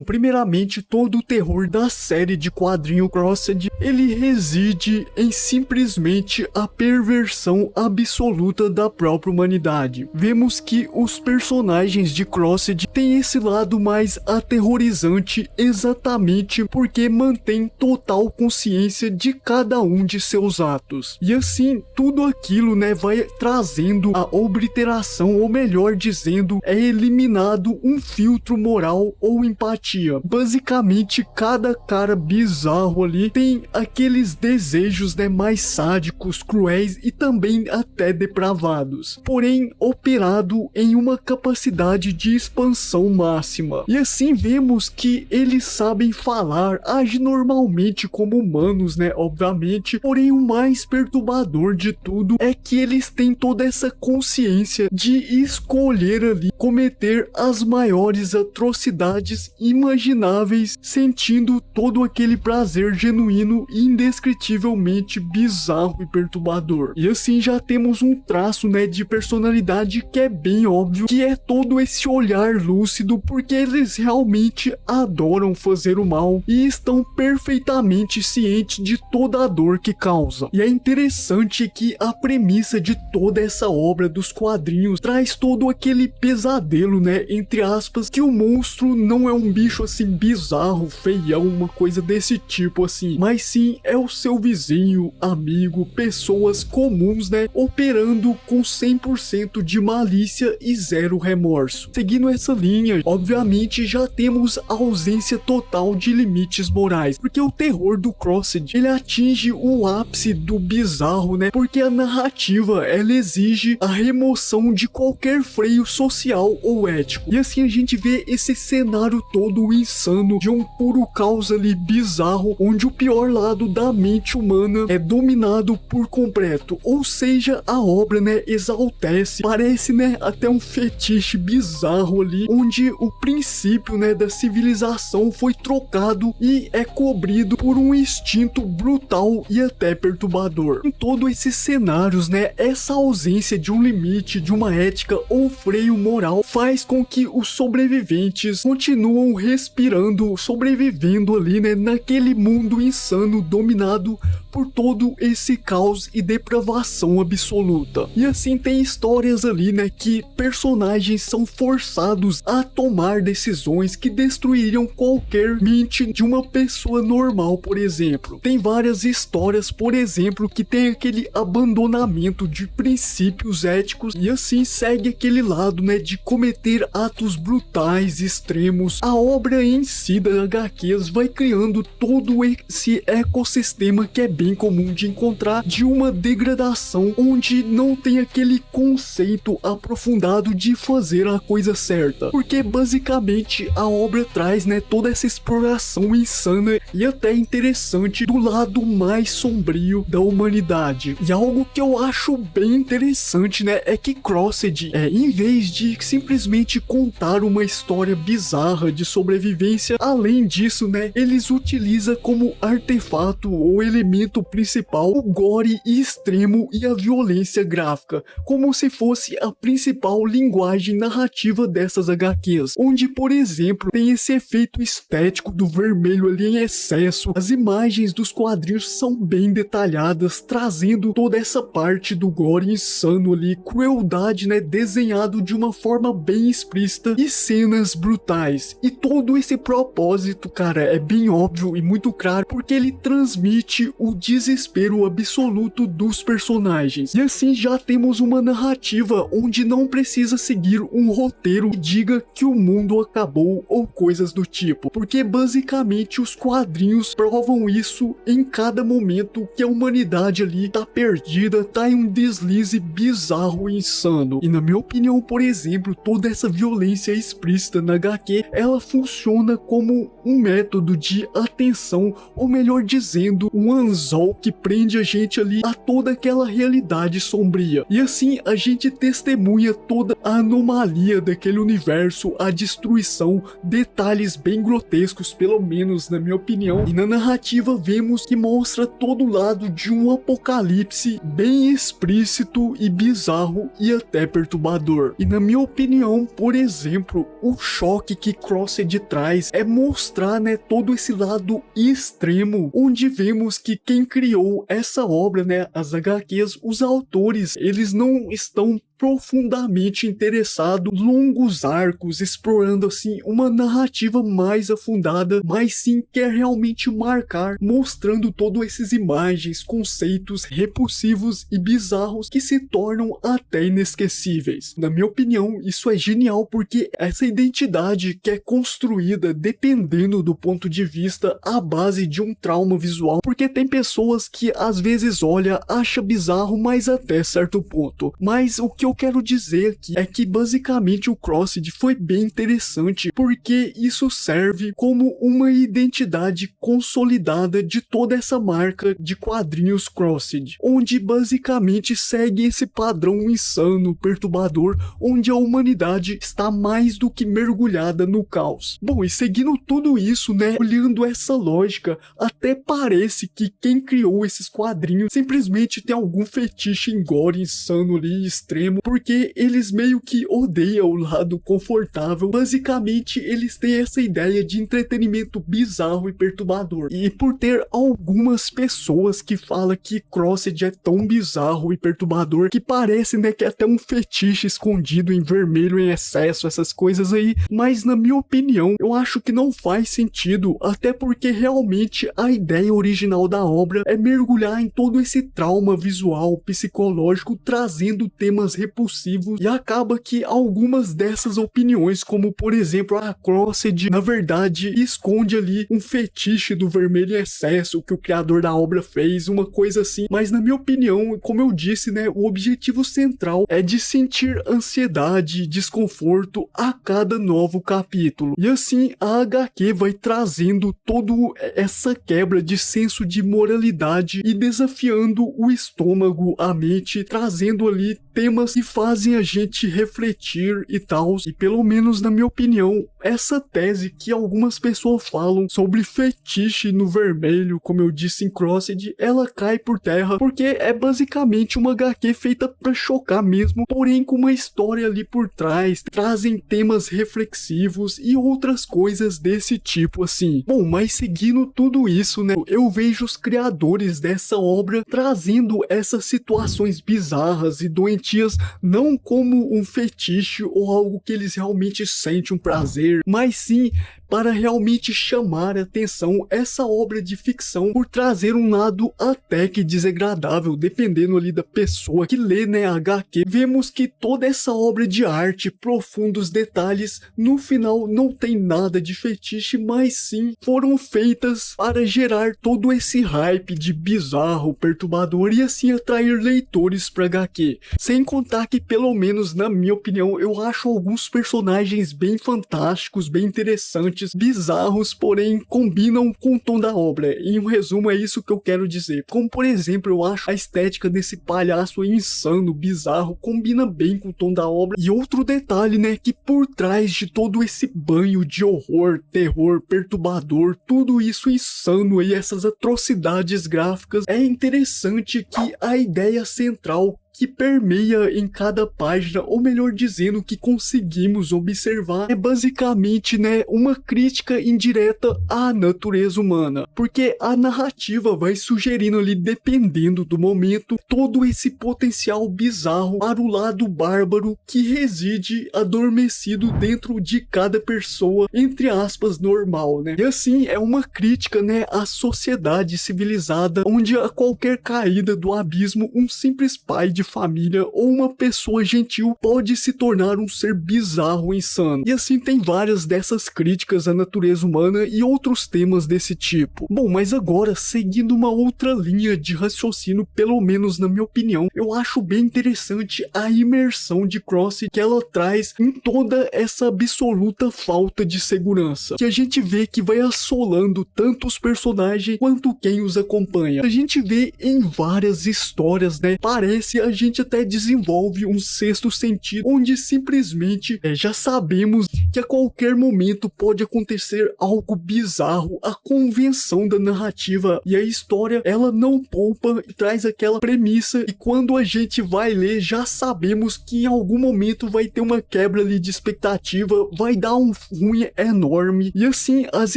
Primeiramente, todo o terror da série de quadrinho Crossed, ele reside em simplesmente a perversão absoluta da própria humanidade. Vemos que os personagens de Crossed têm esse lado mais aterrorizante exatamente porque mantém total consciência de cada um de seus atos. E assim, tudo aquilo, vai trazendo a obliteração, ou melhor dizendo, é eliminado um filtro moral ou empatia. Basicamente, cada cara bizarro ali tem aqueles desejos, mais sádicos, cruéis e também até depravados, porém operado em uma capacidade de expansão máxima. E assim vemos que eles sabem falar, agem normalmente como humanos, obviamente, porém o mais perturbador de tudo é que eles têm toda essa consciência de escolher ali cometer as maiores atrocidades imagináveis, sentindo todo aquele prazer genuíno e indescritivelmente bizarro e perturbador. E assim já temos um traço, de personalidade que é bem óbvio, que é todo esse olhar lúcido, porque eles realmente adoram fazer o mal e estão perfeitamente cientes de toda a dor que causa. E é interessante que a premissa de toda essa obra dos quadrinhos traz todo aquele pesadelo, entre aspas, que o monstro não é um bicho assim bizarro, feião, uma coisa desse tipo assim, mas sim é o seu vizinho, amigo, pessoas comuns, operando com 100% de malícia e zero remorso. Seguindo essa linha, obviamente já temos a ausência total de limites morais, porque o terror do Crossed, ele atinge o ápice do bizarro, porque a narrativa, ela exige a remoção de qualquer freio social ou ético. E assim a gente vê esse cenário todo insano de um puro caos ali bizarro, onde o pior lado da mente humana é dominado por completo, ou seja, a obra, exaltece, parece, até um fetiche bizarro ali, onde o princípio, da civilização foi trocado e é cobrido por um instinto brutal e até perturbador. Em todos esses cenários, essa ausência de um limite, de uma ética ou freio moral faz com que os sobreviventes continuam respirando, sobrevivendo ali, naquele mundo insano dominado por todo esse caos e depravação absoluta. E assim tem histórias ali, que personagens são forçados a tomar decisões que destruiriam qualquer mente de uma pessoa normal, por exemplo. Tem várias histórias, por exemplo, que tem aquele abandonamento de princípios éticos e assim segue aquele lado, de cometer atos brutais, extremos. A obra em si da HQs vai criando todo esse ecossistema que é bem comum de encontrar, de uma degradação onde não tem aquele conceito aprofundado de fazer a coisa certa, porque basicamente a obra traz, toda essa exploração insana e até interessante do lado mais sombrio da humanidade. E algo que eu acho bem interessante, é que Crossed, em vez de simplesmente contar uma história bizarra de sobrevivência, além disso, eles utilizam como artefato ou elemento principal o gore extremo e a violência gráfica, como se fosse a principal linguagem narrativa dessas HQs, onde, por exemplo, tem esse efeito estético do vermelho ali em excesso. As imagens dos quadrinhos são bem detalhadas, trazendo toda essa parte do gore insano ali, crueldade, desenhado de uma forma bem explícita e cenas brutais. E todo esse propósito, cara, é bem óbvio e muito claro, porque ele transmite o desespero absoluto dos personagens. E assim já temos uma narrativa onde não precisa seguir um roteiro que diga que o mundo acabou ou coisas do tipo, porque basicamente os quadrinhos provam isso em cada momento que a humanidade ali tá perdida, tá em um deslize bizarro e insano. E na minha opinião, por exemplo, toda essa violência explícita na HQ, ela funciona como um método de atenção, ou melhor dizendo, um anzol que prende a gente ali a toda aquela realidade sombria. E assim a gente testemunha toda a anomalia daquele universo, a destruição, detalhes bem grotescos, pelo menos na minha opinião. E na narrativa vemos que mostra todo o lado de um apocalipse bem explícito e bizarro e até perturbador. E na minha opinião, por exemplo, o choque que Crossed Crossed traz é mostrar, né, todo esse lado extremo, onde vemos que quem criou essa obra, né, as HQs, os autores, eles não estão profundamente interessado, longos arcos, explorando assim uma narrativa mais afundada, mas sim quer realmente marcar, mostrando todas essas imagens, conceitos repulsivos e bizarros que se tornam até inesquecíveis. Na minha opinião, isso é genial porque essa identidade que é construída dependendo do ponto de vista à base de um trauma visual, porque tem pessoas que às vezes olha, acha bizarro, mas até certo ponto. Mas o que eu quero dizer aqui é que basicamente o Crossed foi bem interessante porque isso serve como uma identidade consolidada de toda essa marca de quadrinhos Crossed, onde basicamente segue esse padrão insano, perturbador, onde a humanidade está mais do que mergulhada no caos. Bom, e seguindo tudo isso, né, olhando essa lógica, até parece que quem criou esses quadrinhos simplesmente tem algum fetiche em gore insano ali, extremo, porque eles meio que odeiam o lado confortável. Basicamente, eles têm essa ideia de entretenimento bizarro e perturbador. E por ter algumas pessoas que falam que Crossed é tão bizarro e perturbador que parece, né, que é até um fetiche escondido em vermelho em excesso, essas coisas aí. Mas na minha opinião, eu acho que não faz sentido, até porque realmente a ideia original da obra é mergulhar em todo esse trauma visual, psicológico, trazendo temas repulsivos, e acaba que algumas dessas opiniões, como por exemplo a Crossed, na verdade esconde ali um fetiche do vermelho em excesso que o criador da obra fez, uma coisa assim. Mas na minha opinião, como eu disse, né, o objetivo central é de sentir ansiedade e desconforto a cada novo capítulo. E assim a HQ vai trazendo toda essa quebra de senso de moralidade e desafiando o estômago, a mente, trazendo ali temas que fazem a gente refletir e tal. E pelo menos na minha opinião, essa tese que algumas pessoas falam sobre fetiche no vermelho, como eu disse em Crossed, ela cai por terra, porque é basicamente uma HQ feita pra chocar mesmo, porém com uma história ali por trás, trazem temas reflexivos e outras coisas desse tipo assim. Bom, mas seguindo tudo isso, né, eu vejo os criadores dessa obra trazendo essas situações bizarras e doentias não como um fetiche ou algo que eles realmente sentem um prazer, mas sim para realmente chamar a atenção essa obra de ficção por trazer um lado até que desagradável, dependendo ali da pessoa que lê, né, a HQ. Vemos que toda essa obra de arte, profundos detalhes, no final não tem nada de fetiche, mas sim foram feitas para gerar todo esse hype de bizarro, perturbador e assim atrair leitores para HQ. Sem contar que, pelo menos na minha opinião, eu acho alguns personagens bem fantásticos, bem interessantes, bizarros, porém combinam com o tom da obra. Em um resumo, é isso que eu quero dizer. Como por exemplo, eu acho a estética desse palhaço insano, bizarro, combina bem com o tom da obra. E outro detalhe, né, que por trás de todo esse banho de horror, terror, perturbador, tudo isso insano e essas atrocidades gráficas, é interessante que a ideia central que permeia em cada página, ou melhor dizendo, que conseguimos observar, é basicamente, né, uma crítica indireta à natureza humana, porque a narrativa vai sugerindo ali, dependendo do momento, todo esse potencial bizarro para o lado bárbaro que reside adormecido dentro de cada pessoa, entre aspas, normal, né? E assim, é uma crítica, né, à sociedade civilizada, onde a qualquer caída do abismo, um simples pai de família ou uma pessoa gentil pode se tornar um ser bizarro e insano. E assim tem várias dessas críticas à natureza humana e outros temas desse tipo. Bom, mas agora, seguindo uma outra linha de raciocínio, pelo menos na minha opinião, eu acho bem interessante a imersão de Crossed que ela traz em toda essa absoluta falta de segurança, que a gente vê que vai assolando tanto os personagens quanto quem os acompanha. A gente vê em várias histórias, né, parece a a gente até desenvolve um sexto sentido, onde simplesmente já sabemos que a qualquer momento pode acontecer algo bizarro. A convenção da narrativa e a história, ela não poupa e traz aquela premissa, e quando a gente vai ler, já sabemos que em algum momento vai ter uma quebra ali de expectativa, vai dar um ruim enorme. E assim, as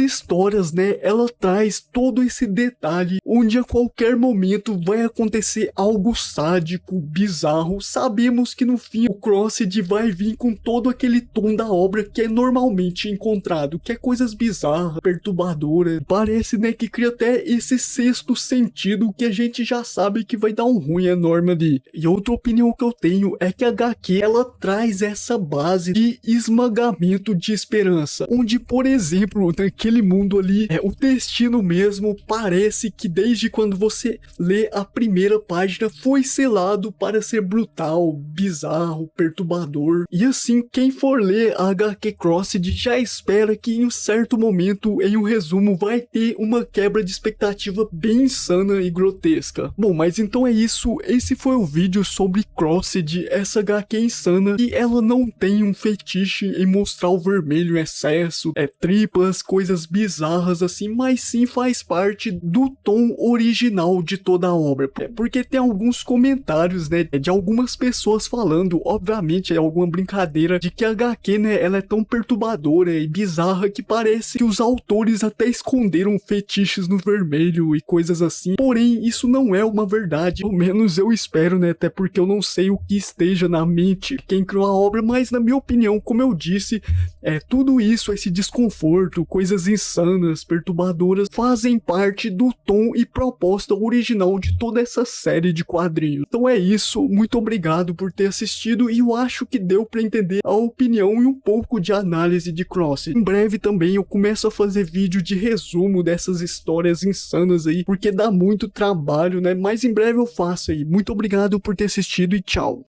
histórias, né, ela traz todo esse detalhe, onde a qualquer momento vai acontecer algo sádico, bizarro. Sabemos que no fim o Crossed vai vir com todo aquele tom da obra que é normalmente encontrado, que é coisas bizarras, perturbadoras. Parece, né, que cria até esse sexto sentido que a gente já sabe que vai dar um ruim enorme ali. E outra opinião que eu tenho é que a HQ, ela traz essa base de esmagamento de esperança, onde, por exemplo, naquele mundo ali, o destino mesmo parece que desde quando você lê a primeira página foi selado para ser brutal, bizarro, perturbador. E assim, quem for ler a HQ Crossed já espera que em um certo momento, em um resumo, vai ter uma quebra de expectativa bem insana e grotesca. Bom, mas então é isso, esse foi o vídeo sobre Crossed, essa HQ insana, e ela não tem um fetiche em mostrar o vermelho em excesso, tripas, coisas bizarras assim, mas sim faz parte do tom original de toda a obra. Porque tem alguns comentários, né, de algumas pessoas falando, obviamente é alguma brincadeira, de que a HQ, né, ela é tão perturbadora e bizarra que parece que os autores até esconderam fetiches no vermelho e coisas assim. Porém, isso não é uma verdade, pelo menos eu espero, né, até porque eu não sei o que esteja na mente de quem criou a obra, mas na minha opinião, como eu disse, tudo isso, esse desconforto, coisas insanas, perturbadoras, fazem parte do tom e proposta original de toda essa série de quadrinhos. Então é isso, muito obrigado por ter assistido, e eu acho que deu pra entender a opinião e um pouco de análise de Crossed. Em breve também eu começo a fazer vídeo de resumo dessas histórias insanas aí, porque dá muito trabalho, né, mas em breve eu faço aí. Muito obrigado por ter assistido e tchau.